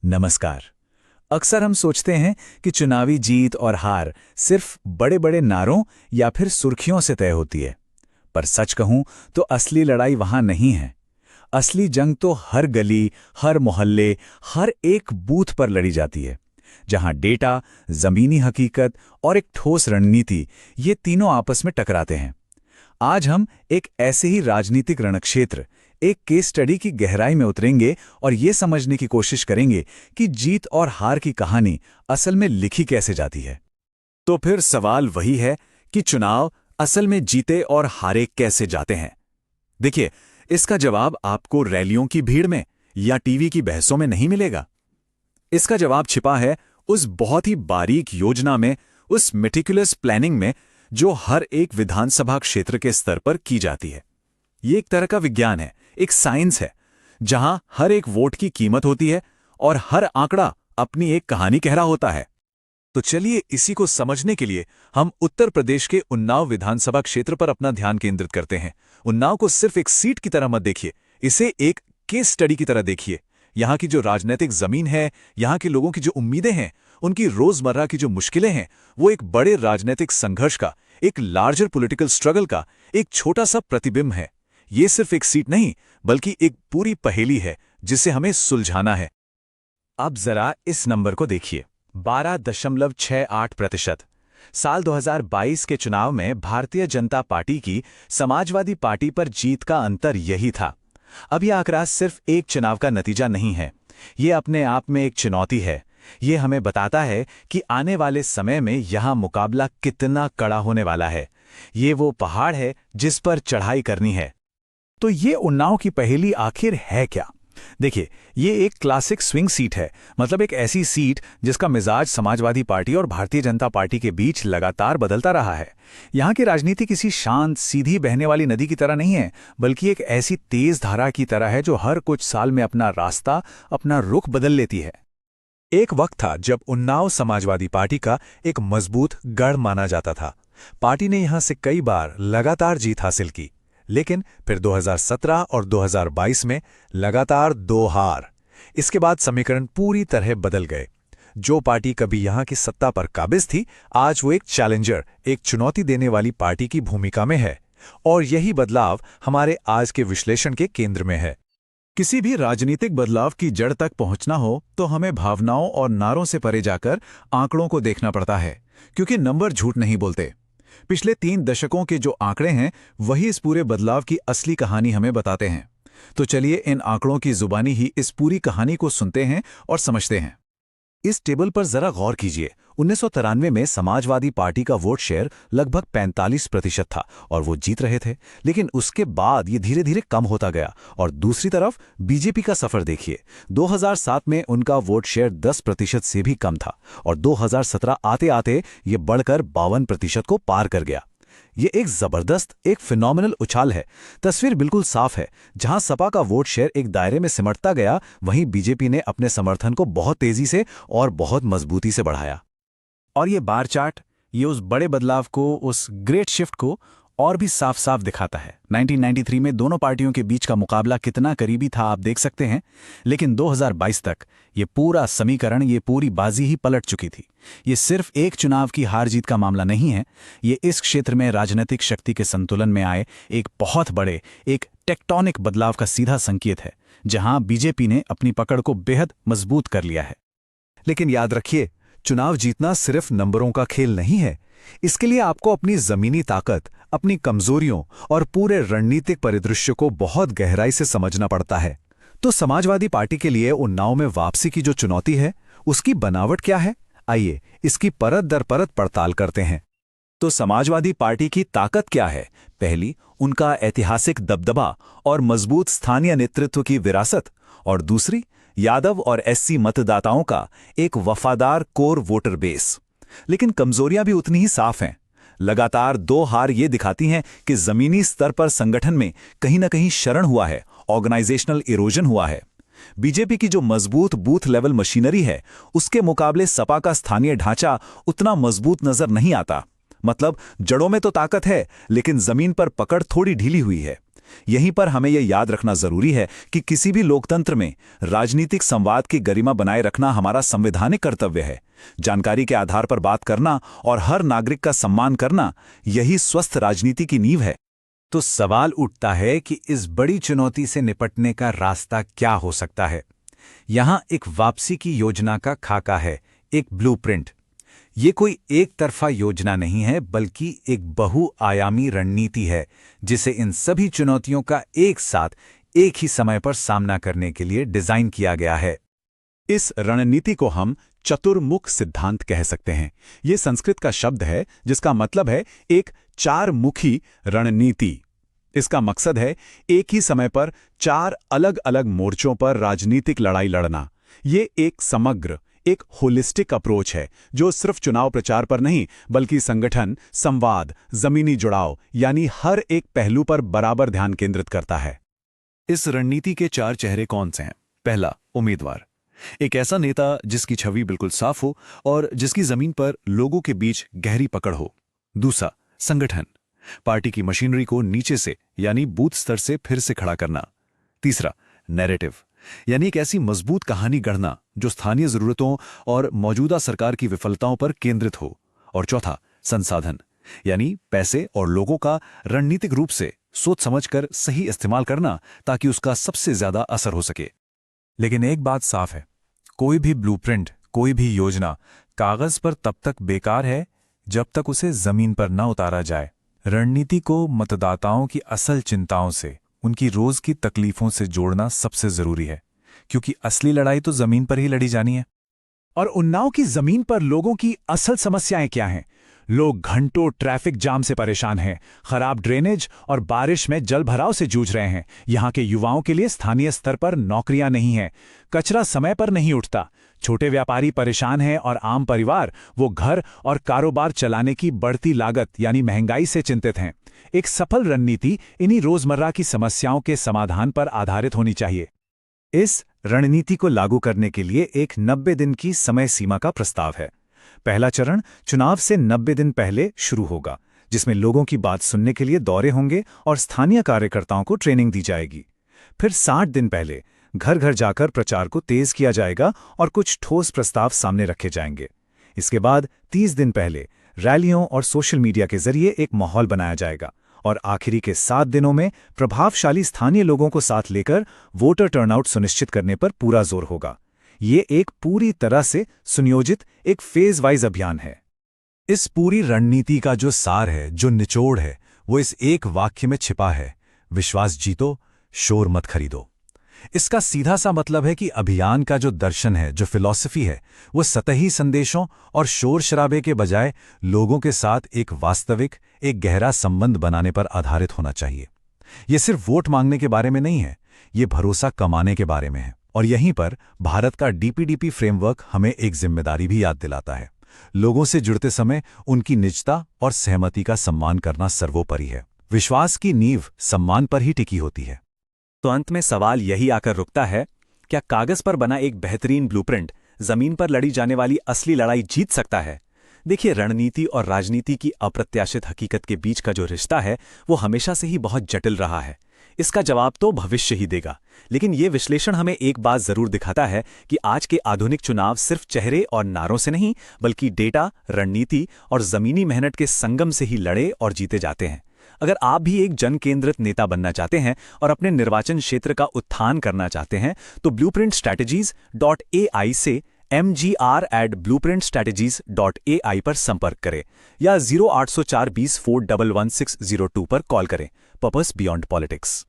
नमस्कार। अक्सर हम सोचते हैं कि चुनावी जीत और हार सिर्फ बड़े बड़े नारों या फिर सुर्खियों से तय होती है। पर सच कहूं तो असली लड़ाई वहां नहीं है। असली जंग तो हर गली, हर मोहल्ले, हर एक बूथ पर लड़ी जाती है, जहां डेटा, जमीनी हकीकत और एक ठोस रणनीति, ये तीनों आपस में टकराते हैं। आज हम एक ऐसे ही राजनीतिक रणक्षेत्र, एक केस स्टडी की गहराई में उतरेंगे और ये समझने की कोशिश करेंगे कि जीत और हार की कहानी असल में लिखी कैसे जाती है। तो फिर सवाल वही है कि चुनाव असल में जीते और हारे कैसे जाते हैं। देखिए, इसका जवाब आपको रैलियों की भीड़ में या टीवी की बहसों में नहीं मिलेगा। इसका जवाब छिपा है उस बहुत ही बारीक योजना में, उस मेटिकुलस प्लानिंग में जो हर एक विधानसभा क्षेत्र के स्तर पर की जाती है। ये एक तरह का विज्ञान है, एक साइंस है, जहां हर एक वोट की कीमत होती है और हर आंकड़ा अपनी एक कहानी कह रहा होता है। तो चलिए इसी को समझने के लिए हम उत्तर प्रदेश के उन्नाव विधानसभा क्षेत्र पर अपना ध्यान केंद्रित करते हैं। उन्नाव को सिर्फ एक सीट की तरह मत देखिए, इसे एक केस स्टडी की तरह देखिए। यहाँ की जो राजनीतिक जमीन है, यहाँ के लोगों की जो उम्मीदें हैं, उनकी रोजमर्रा की जो मुश्किलें हैं, वो एक बड़े राजनीतिक संघर्ष का, एक लार्जर पॉलिटिकल स्ट्रगल का एक छोटा सा प्रतिबिंब है। ये सिर्फ एक सीट नहीं, बल्कि एक पूरी पहेली है जिसे हमें सुलझाना है। अब जरा इस नंबर को देखिए, 12.68%। साल 2022 के चुनाव में भारतीय जनता पार्टी की समाजवादी पार्टी पर जीत का अंतर यही था। अब यह आंकड़ा सिर्फ एक चुनाव का नतीजा नहीं है, ये अपने आप में एक चुनौती है। ये हमें बताता है कि आने वाले समय में यहां मुकाबला कितना कड़ा होने वाला है। ये वो पहाड़ है जिस पर चढ़ाई करनी है। तो ये उन्नाव की पहेली आखिर है क्या? देखिए, ये एक क्लासिक स्विंग सीट है, मतलब एक ऐसी सीट जिसका मिजाज समाजवादी पार्टी और भारतीय जनता पार्टी के बीच लगातार बदलता रहा है। यहाँ की राजनीति किसी शांत, सीधी बहने वाली नदी की तरह नहीं है, बल्कि एक ऐसी तेज धारा की तरह है जो हर कुछ साल में अपना रास्ता, अपना रुख बदल लेती है। एक वक्त था जब उन्नाव समाजवादी पार्टी का एक मजबूत गढ़ माना जाता था। पार्टी ने यहां से कई बार लगातार जीत हासिल की, लेकिन फिर 2017 और 2022 में लगातार 2 हार। इसके बाद समीकरण पूरी तरह बदल गए। जो पार्टी कभी यहां की सत्ता पर काबिज थी, आज वो एक चैलेंजर, एक चुनौती देने वाली पार्टी की भूमिका में है। और यही बदलाव हमारे आज के विश्लेषण के केंद्र में है। किसी भी राजनीतिक बदलाव की जड़ तक पहुंचना हो तो हमें भावनाओं और नारों से परे जाकर आंकड़ों को देखना पड़ता है, क्योंकि नंबर झूठ नहीं बोलते। पिछले 3 दशकों के जो आंकड़े हैं, वही इस पूरे बदलाव की असली कहानी हमें बताते हैं। तो चलिए इन आंकड़ों की जुबानी ही इस पूरी कहानी को सुनते हैं और समझते हैं। इस टेबल पर जरा गौर कीजिए। 1993 में समाजवादी पार्टी का वोट शेयर लगभग 45% था और वो जीत रहे थे, लेकिन उसके बाद ये धीरे धीरे कम होता गया। और दूसरी तरफ बीजेपी का सफर देखिए। 2007 में उनका वोट शेयर 10% से भी कम था और 2017 आते आते ये बढ़कर 52% को पार कर गया। ये एक जबरदस्त, एक फिनोमिनल उछाल है। तस्वीर बिल्कुल साफ है। जहां सपा का वोट शेयर एक दायरे में सिमटता गया, वहीं बीजेपी ने अपने समर्थन को बहुत तेजी से और बहुत मजबूती से बढ़ाया। और ये बार चार्ट, ये उस बड़े बदलाव को, उस ग्रेट शिफ्ट को और भी साफ साफ दिखाता है। 1993 में दोनों पार्टियों के बीच का मुकाबला कितना करीबी था आप देख सकते हैं, लेकिन 2022 तक ये पूरा समीकरण, ये पूरी बाजी ही पलट चुकी थी। ये सिर्फ एक चुनाव की हार जीत का मामला नहीं है, ये इस क्षेत्र में राजनीतिक शक्ति के संतुलन में आए एक बहुत बड़े, एक टेक्टोनिक बदलाव का सीधा संकेत है, जहां बीजेपी ने अपनी पकड़ को बेहद मजबूत कर लिया है। लेकिन याद रखिए, चुनाव जीतना सिर्फ नंबरों का खेल नहीं है। इसके लिए आपको अपनी जमीनी ताकत, अपनी कमजोरियों और पूरे रणनीतिक परिदृश्य को बहुत गहराई से समझना पड़ता है। तो समाजवादी पार्टी के लिए उन्नाव में वापसी की जो चुनौती है, उसकी बनावट क्या है? आइए इसकी परत दर परत पड़ताल करते हैं। तो समाजवादी पार्टी की ताकत क्या है? पहली, उनका ऐतिहासिक दबदबा और मजबूत स्थानीय नेतृत्व की विरासत, और दूसरी, यादव और एससी मतदाताओं का एक वफादार कोर वोटर बेस। लेकिन कमजोरियां भी उतनी ही साफ हैं। लगातार 2 हार ये दिखाती हैं कि जमीनी स्तर पर संगठन में कहीं न कहीं शरण हुआ है, ऑर्गेनाइजेशनल इरोजन हुआ है। बीजेपी की जो मजबूत बूथ लेवल मशीनरी है, उसके मुकाबले सपा का स्थानीय ढांचा उतना मजबूत नजर नहीं आता। मतलब जड़ों में तो ताकत है, लेकिन जमीन पर पकड़ थोड़ी ढीली हुई है। यहीं पर हमें यह याद रखना जरूरी है कि किसी भी लोकतंत्र में राजनीतिक संवाद की गरिमा बनाए रखना हमारा संवैधानिक कर्तव्य है। जानकारी के आधार पर बात करना और हर नागरिक का सम्मान करना, यही स्वस्थ राजनीति की नींव है। तो सवाल उठता है कि इस बड़ी चुनौती से निपटने का रास्ता क्या हो सकता है। यहां एक वापसी की योजना का खाका है, एक ब्लूप्रिंट। ये कोई एक तरफा योजना नहीं है, बल्कि एक बहुआयामी रणनीति है, जिसे इन सभी चुनौतियों का एक साथ एक ही समय पर सामना करने के लिए डिजाइन किया गया है। इस रणनीति को हम चतुर्मुख सिद्धांत कह सकते हैं। ये संस्कृत का शब्द है जिसका मतलब है एक चारमुखी रणनीति। इसका मकसद है एक ही समय पर चार अलग अलग मोर्चों पर राजनीतिक लड़ाई लड़ना। ये एक समग्र, एक होलिस्टिक अप्रोच है जो सिर्फ चुनाव प्रचार पर नहीं, बल्कि संगठन, संवाद, जमीनी जुड़ाव यानी हर एक पहलू पर बराबर ध्यान केंद्रित करता है। इस रणनीति के 4 चेहरे कौन से हैं? पहला, उम्मीदवार। एक ऐसा नेता जिसकी छवि बिल्कुल साफ हो और जिसकी जमीन पर लोगों के बीच गहरी पकड़ हो। दूसरा, संगठन। पार्टी की मशीनरी को नीचे से यानी बूथ स्तर से फिर से खड़ा करना। तीसरा, नैरेटिव, यानी एक ऐसी मजबूत कहानी गढ़ना जो स्थानीय जरूरतों और मौजूदा सरकार की विफलताओं पर केंद्रित हो। और चौथा, संसाधन, यानी पैसे और लोगों का रणनीतिक रूप से सोच समझकर सही इस्तेमाल करना ताकि उसका सबसे ज्यादा असर हो सके। लेकिन एक बात साफ है, कोई भी ब्लूप्रिंट, कोई भी योजना कागज पर तब तक बेकार है जब तक उसे जमीन पर न उतारा जाए। रणनीति को मतदाताओं की असल चिंताओं से, उनकी रोज की तकलीफों से जोड़ना सबसे जरूरी है, क्योंकि असली लड़ाई तो जमीन पर ही लड़ी जानी है। और उन्नाव की जमीन पर लोगों की असल समस्याएं क्या हैं? लोग घंटों ट्रैफिक जाम से परेशान हैं, खराब ड्रेनेज और बारिश में जल भराव से जूझ रहे हैं। यहाँ के युवाओं के लिए स्थानीय स्तर पर नौकरियां नहीं हैं, कचरा समय पर नहीं उठता, छोटे व्यापारी परेशान हैं और आम परिवार वो घर और कारोबार चलाने की बढ़ती लागत यानी महंगाई से चिंतित हैं। एक सफल रणनीति इन्हीं रोजमर्रा की समस्याओं के समाधान पर आधारित होनी चाहिए। इस रणनीति को लागू करने के लिए एक 90 दिन की समय सीमा का प्रस्ताव है। पहला चरण चुनाव से 90 दिन पहले शुरू होगा, जिसमें लोगों की बात सुनने के लिए दौरे होंगे और स्थानीय कार्यकर्ताओं को ट्रेनिंग दी जाएगी। फिर 60 दिन पहले घर घर जाकर प्रचार को तेज किया जाएगा और कुछ ठोस प्रस्ताव सामने रखे जाएंगे। इसके बाद 30 दिन पहले रैलियों और सोशल मीडिया के जरिए एक माहौल बनाया जाएगा और आखिरी के 7 दिनों में प्रभावशाली स्थानीय लोगों को साथ लेकर वोटर टर्नआउट सुनिश्चित करने पर पूरा जोर होगा। ये एक पूरी तरह से सुनियोजित, एक फेज वाइज अभियान है। इस पूरी रणनीति का जो सार है, जो निचोड़ है, वो इस एक वाक्य में छिपा है: विश्वास जीतो, शोर मत खरीदो। इसका सीधा सा मतलब है कि अभियान का जो दर्शन है, जो फिलॉसफी है, वो सतही संदेशों और शोर शराबे के बजाय लोगों के साथ एक वास्तविक, एक गहरा संबंध बनाने पर आधारित होना चाहिए। ये सिर्फ वोट मांगने के बारे में नहीं है, ये भरोसा कमाने के बारे में है। और यहीं पर भारत का डीपीडीपी फ्रेमवर्क हमें एक जिम्मेदारी भी याद दिलाता है। लोगों से जुड़ते समय उनकी निजता और सहमति का सम्मान करना सर्वोपरि है। विश्वास की नींव सम्मान पर ही टिकी होती है। तो अंत में सवाल यही आकर रुकता है, क्या कागज पर बना एक बेहतरीन ब्लूप्रिंट जमीन पर लड़ी जाने वाली असली लड़ाई जीत सकता है? देखिए, रणनीति और राजनीति की अप्रत्याशित हकीकत के बीच का जो रिश्ता है, वो हमेशा से ही बहुत जटिल रहा है। इसका जवाब तो भविष्य ही देगा। लेकिन ये विश्लेषण हमें एक बात जरूर दिखाता है कि आज के आधुनिक चुनाव सिर्फ चेहरे और नारों से नहीं, बल्कि डेटा, रणनीति और जमीनी मेहनत के संगम से ही लड़े और जीते जाते हैं। अगर आप भी एक जन केंद्रित नेता बनना चाहते हैं और अपने निर्वाचन क्षेत्र का उत्थान करना चाहते हैं, तो blueprintstrategies.ai से mgr@blueprintstrategies.ai पर संपर्क करें या 0804 20 411 602 पर कॉल करें। Purpose beyond politics.